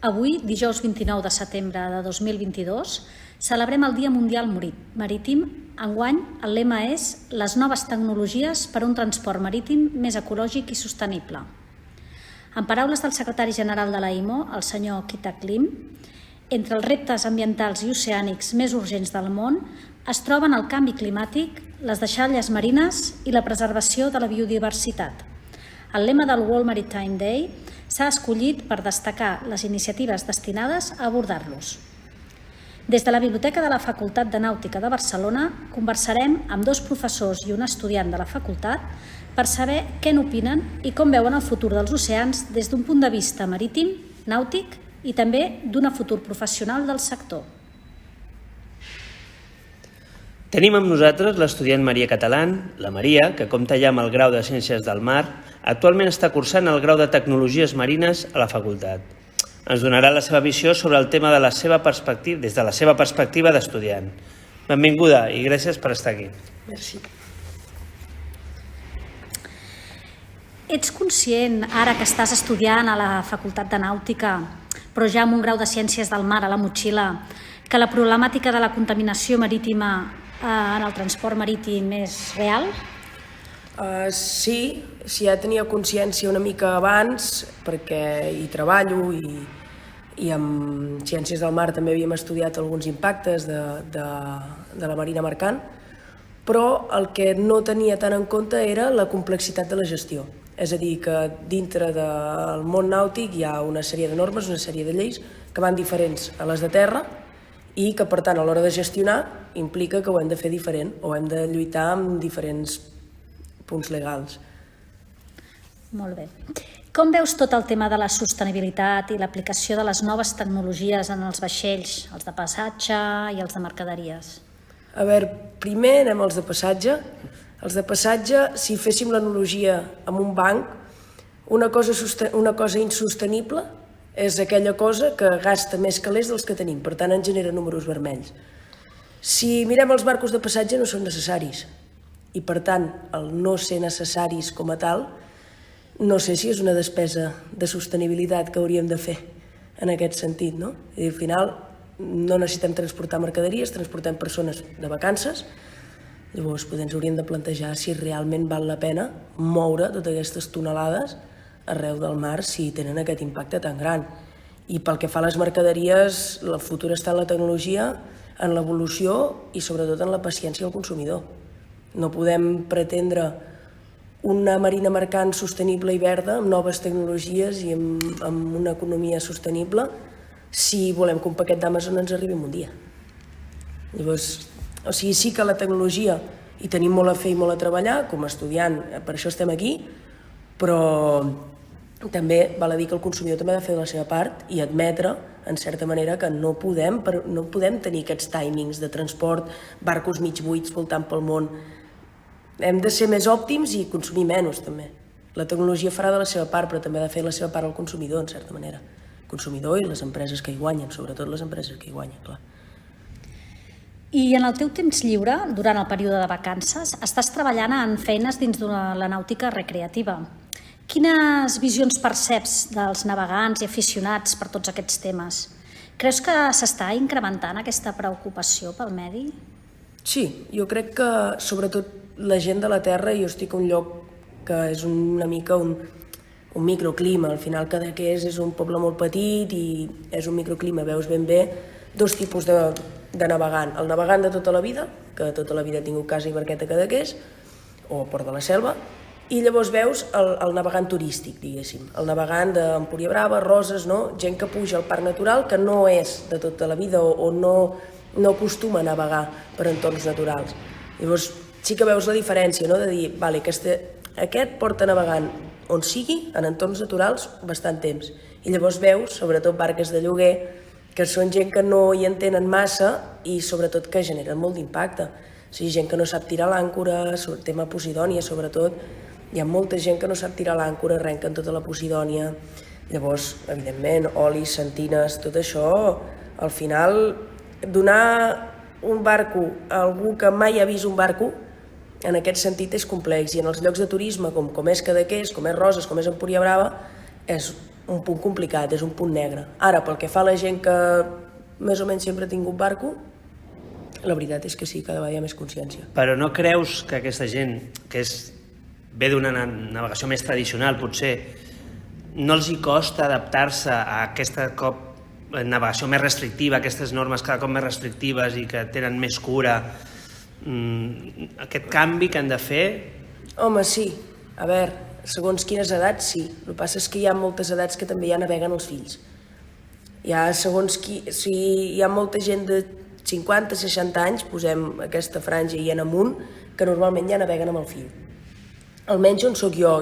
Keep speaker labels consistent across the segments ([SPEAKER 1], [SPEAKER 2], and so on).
[SPEAKER 1] Avui, dijous 29 de setembre de 2022, celebrem el Dia Mundial Marítim. Enguany, el lema és les noves tecnologies per a un transport marítim més ecològic i sostenible. En paraules del secretari general de l'AIMO, el senyor Kitak Lim, entre els reptes ambientals i oceànics més urgents del món es troben el canvi climàtic, les deixalles marines i la preservació de la biodiversitat. El lema del World Maritime Day s'ha escollit per destacar les iniciatives destinades a abordar-los. Des de la Biblioteca de la Facultat de Nàutica de Barcelona conversarem amb dos professors i un estudiant de la facultat per saber què n'opinen i com veuen el futur dels oceans des d'un punt de vista marítim, nàutic i també d'un futur professional del sector.
[SPEAKER 2] Tenim amb nosaltres l'estudiant Maria Catalán, la Maria, que compta ja amb el grau de Ciències del Mar, actualment està cursant el grau de Tecnologies Marines a la facultat. Ens donarà la seva visió sobre el tema des de la seva perspectiva d'estudiant. Benvinguda i gràcies per estar aquí.
[SPEAKER 3] Merci.
[SPEAKER 1] Ets conscient, ara que estàs estudiant a la Facultat de Nàutica, però ja amb un grau de Ciències del Mar a la motxilla, que la problemàtica de la contaminació marítima en el transport marítim és real?
[SPEAKER 3] Sí, ja tenia consciència una mica abans, perquè hi treballo i amb Ciències del Mar també havíem estudiat alguns impactes de la marina mercant, però el que no tenia tant en compte era la complexitat de la gestió. És a dir, que dintre del món nàutic hi ha una sèrie de normes, una sèrie de lleis que van diferents a les de terra i que, per tant, a l'hora de gestionar implica que ho hem de fer diferent o hem de lluitar amb diferents punts legals.
[SPEAKER 1] Molt bé. Com veus tot el tema de la sostenibilitat i l'aplicació de les noves tecnologies en els vaixells, els de passatge i els de mercaderies?
[SPEAKER 3] A veure, primer anem als de passatge. Els de passatge, si féssim l'analogia amb un banc, una cosa insostenible és aquella cosa que gasta més calés dels que tenim, per tant ens genera números vermells. Si mirem els barcos de passatge no són necessaris i per tant el no ser necessaris com a tal no sé si és una despesa de sostenibilitat que hauríem de fer en aquest sentit, no? I al final no necessitem transportar mercaderies, transportem persones de vacances, llavors ens hauríem de plantejar si realment val la pena moure totes aquestes tonelades arreu del mar si tenen aquest impacte tan gran. I pel que fa a les mercaderies, el futur està en la tecnologia, en l'evolució i sobretot en la paciència del consumidor. No podem pretendre una marina mercant sostenible i verda amb noves tecnologies i amb una economia sostenible si volem que un paquet d'Amazon ens arribi en un dia. Llavors, sí que la tecnologia hi tenim molt a fer i molt a treballar, com a estudiant, per això estem aquí, però també val a dir que el consumidor també ha de fer la seva part i admetre, en certa manera, que no podem tenir aquests timings de transport, barcos mig buits voltant pel món. Hem de ser més òptims i consumir menys, també. La tecnologia farà de la seva part, però també ha de fer la seva part al consumidor, en certa manera. El consumidor i les empreses que hi guanyen, sobretot les empreses que hi guanyen, clar.
[SPEAKER 1] I en el teu temps lliure, durant el període de vacances, estàs treballant en feines dins de la nàutica recreativa. Quines visions perceps dels navegants i aficionats per tots aquests temes? Creus que s'està incrementant aquesta preocupació pel medi?
[SPEAKER 3] Sí, jo crec que sobretot la gent de la terra, jo estic a un lloc que és una mica un microclima, al final Cadaqués és un poble molt petit i és un microclima, veus ben bé dos tipus de navegant. El navegant de tota la vida, que tota la vida ha tingut casa i barqueta a Cadaqués, o Port de la Selva, i llavors veus el navegant turístic, diguéssim, el navegant d'Empúria Brava, Roses, gent que puja al parc natural, que no és de tota la vida o no acostuma a navegar per entorns naturals. Llavors sí que veus la diferència, de dir, vale, aquest porta navegant on sigui, en entorns naturals, bastant temps. I llavors veus, sobretot barques de lloguer, que són gent que no hi entenen massa i sobretot que generen molt d'impacte. O sigui, gent que no sap tirar l'àncora, tema Posidònia sobretot, hi ha molta gent que no sap tirar l'àncora, arrenquen tota la Posidònia. Llavors, evidentment, olis, sentines, tot això, al final, donar un barco a algú que mai ha vist un barco, en aquest sentit és complex. I en els llocs de turisme, com és Cadaqués, com és Roses, com és Empúria Brava, és un punt complicat, és un punt negre. Ara, pel que fa a la gent que més o menys sempre ha tingut barco, la veritat és que sí, cada vegada hi ha més consciència.
[SPEAKER 2] Però no creus que aquesta gent, que ve d'una navegació més tradicional, potser, no els hi costa adaptar-se a aquesta navegació més restrictiva, aquestes normes cada cop més restrictives i que tenen més cura, aquest canvi que han de fer?
[SPEAKER 3] Home, sí. A veure, segons quines edats, sí. El que passa és que hi ha moltes edats que també ja naveguen els fills. Hi ha molta gent de 50-60 anys, posem aquesta franja i en amunt, que normalment ja naveguen amb el fill. Almenys on sóc jo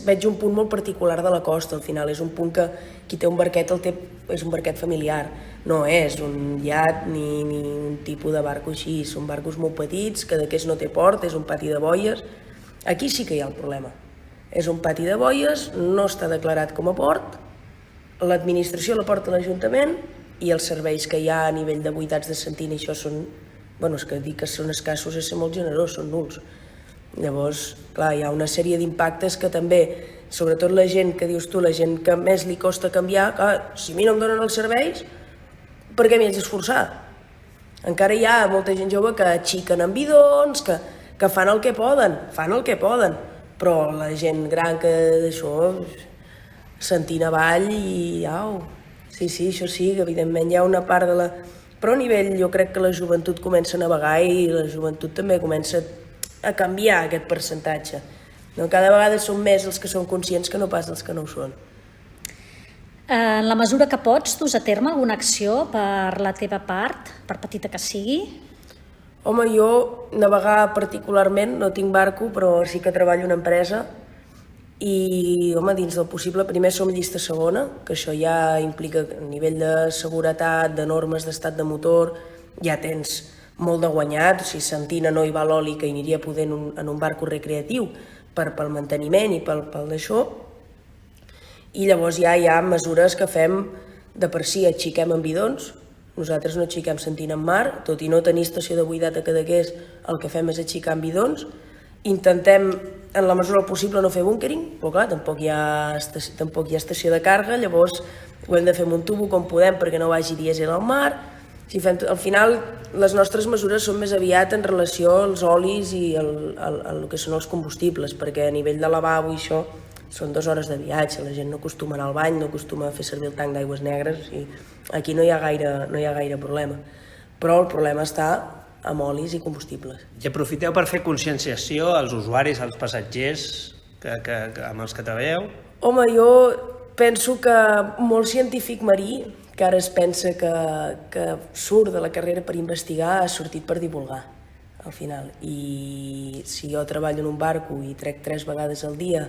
[SPEAKER 3] veig un punt molt particular de la costa, al final. És un punt que qui té un barquet és un barquet familiar. No és un iat ni un tipus de barco així. Són barcos molt petits, que d'aquests no té port, és un pati de boies. Aquí sí que hi ha el problema. És un pati de boies, no està declarat com a port, l'administració la porta a l'Ajuntament i els serveis que hi ha a nivell de buidats de sentina, i això són, és que dir que són escassos és ser molt generós, són nuls. Llavors, clar, hi ha una sèrie d'impactes que també, sobretot la gent que dius tu, la gent que més li costa canviar, clar, si a mi no em donen els serveis, per què m'hi haig d'esforçar? Encara hi ha molta gent jove que xiquen amb bidons, que fan el que poden, però la gent gran que d'això, sentint avall i au. Sí, això sí, que evidentment hi ha una part de la... Però a nivell, jo crec que la joventut comença a navegar i la joventut també comença a canviar aquest percentatge. Cada vegada són més els que són conscients que no pas els que no ho són.
[SPEAKER 1] En la mesura que pots, dus a terme alguna acció per la teva part, per petita que sigui?
[SPEAKER 3] Home, jo navegar particularment, no tinc barco, però sí que treballo en una empresa i, home, dins del possible, primer som llista segona, que això ja implica a nivell de seguretat, de normes d'estat de motor, ja tens molt de guanyat, o sigui, sentina no hi va l'oli que hi aniria podent en un barco recreatiu pel manteniment i pel d'això, i llavors ja hi ha mesures que fem de per si, aixequem amb bidons, nosaltres no aixequem sentina en mar, tot i no tenir estació de buidat a Cadaqués, el que fem és aixecar amb bidons, intentem en la mesura del possible no fer búnkering, però clar, tampoc hi ha estació de càrrega, llavors ho hem de fer amb un tubo com podem perquè no vagi dièsel al mar. Al final, les nostres mesures són més aviat en relació als olis i el que són els combustibles, perquè a nivell de lavabo i això són 2 hores de viatge, la gent no acostuma a anar al bany, no acostuma a fer servir el tanc d'aigües negres, i aquí no hi ha gaire problema. Però el problema està amb olis i combustibles.
[SPEAKER 2] I aprofiteu per fer conscienciació als usuaris, als passatgers amb els que treballeu?
[SPEAKER 3] Home, jo penso que molt científic marí, que ara es pensa que surt de la carrera per investigar, ha sortit per divulgar, al final. I si jo treballo en un barco i trec 3 vegades al dia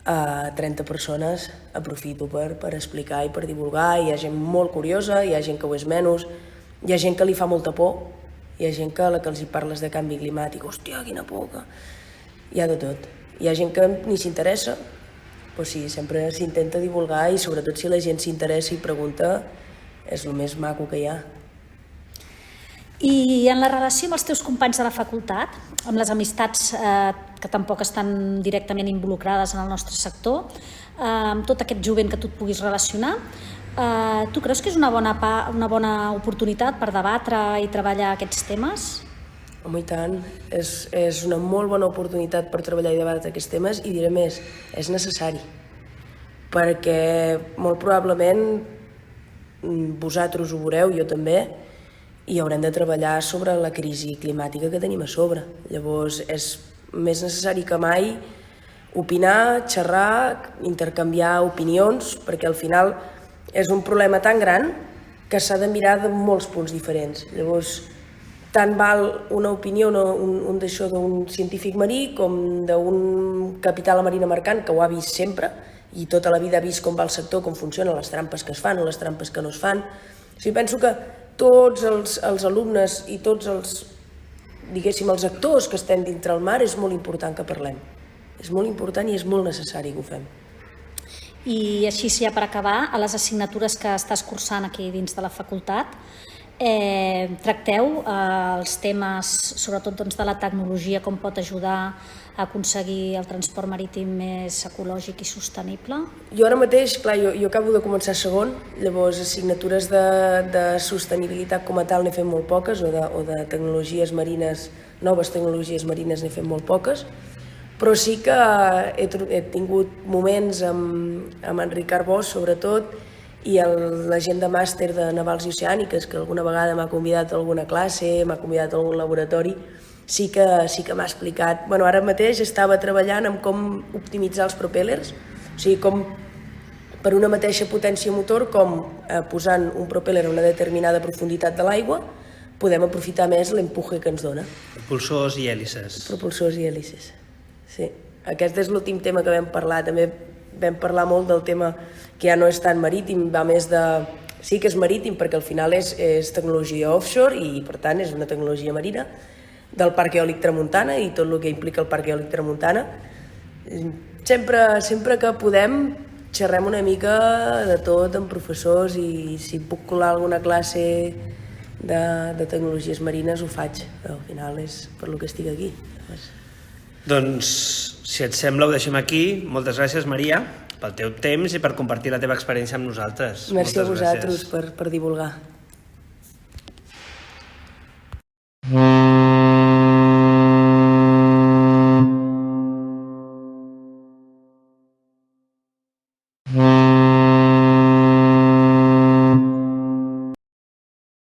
[SPEAKER 3] a 30 persones, aprofito per explicar i per divulgar. Hi ha gent molt curiosa, hi ha gent que ho és menys, hi ha gent que li fa molta por, hi ha gent que a la que els hi parles de canvi climàtic, hòstia, quina por que... Hi ha de tot. Hi ha gent que ni s'interessa, però sí, sempre s'intenta divulgar i sobretot si la gent s'interessa i pregunta, és el més maco que hi ha.
[SPEAKER 1] I en la relació amb els teus companys de la facultat, amb les amistats que tampoc estan directament involucrades en el nostre sector, amb tot aquest jovent que tu et puguis relacionar, tu creus que és una bona oportunitat per debatre i treballar aquests temes?
[SPEAKER 3] Home, i tant. És una molt bona oportunitat per treballar i debatre aquests temes i diré més, és necessari. Perquè molt probablement vosaltres ho veureu, jo també, i haurem de treballar sobre la crisi climàtica que tenim a sobre. Llavors és més necessari que mai opinar, xerrar, intercanviar opinions, perquè al final és un problema tan gran que s'ha de mirar de molts punts diferents. Llavors, tant val una opinió, un d'això d'un científic marí com d'un capità de la marina mercant que ho ha vist sempre i tota la vida ha vist com va el sector, com funcionen les trampes que es fan o les trampes que no es fan. O sigui, penso que tots els alumnes i tots els actors que estem dintre el mar és molt important que parlem. És molt important i és molt necessari que ho fem.
[SPEAKER 1] I així, ja per acabar, a les assignatures que estàs cursant aquí dins de la facultat, Tracteu els temes, sobretot de la tecnologia, com pot ajudar a aconseguir el transport marítim més ecològic i sostenible?
[SPEAKER 3] Jo ara mateix, clar, jo acabo de començar segon, llavors assignatures de sostenibilitat com a tal n'he fet molt poques, o de tecnologies marines, noves tecnologies marines n'he fet molt poques, però sí que he tingut moments amb en Ricard Bosch, sobretot, i la gent de màster de Navals i Oceàniques, que alguna vegada m'ha convidat a alguna classe, m'ha convidat a algun laboratori, sí que m'ha explicat. Bueno, ara mateix estava treballant en com optimitzar els propèllers, o sigui, com per una mateixa potència motor, com posant un propèller a una determinada profunditat de l'aigua, podem aprofitar més l'empuje que ens dona.
[SPEAKER 2] Propulsors i hèlices.
[SPEAKER 3] Propulsors i hèlices, sí. Aquest és l'últim tema que vam parlar. També vam parlar molt del tema que ja no és tan marítim, va més de... Sí que és marítim perquè al final és tecnologia offshore i per tant és una tecnologia marina, del Parc Eòlic Tramuntana i tot el que implica el Parc Eòlic Tramuntana. Sempre que podem xerrem una mica de tot amb professors i si puc colar alguna classe de tecnologies marines ho faig, però al final és per lo que estic aquí.
[SPEAKER 2] Doncs, si et sembla, ho deixem aquí. Moltes gràcies, Maria, pel teu temps i per compartir la teva experiència amb nosaltres.
[SPEAKER 3] Merci a vosaltres per divulgar.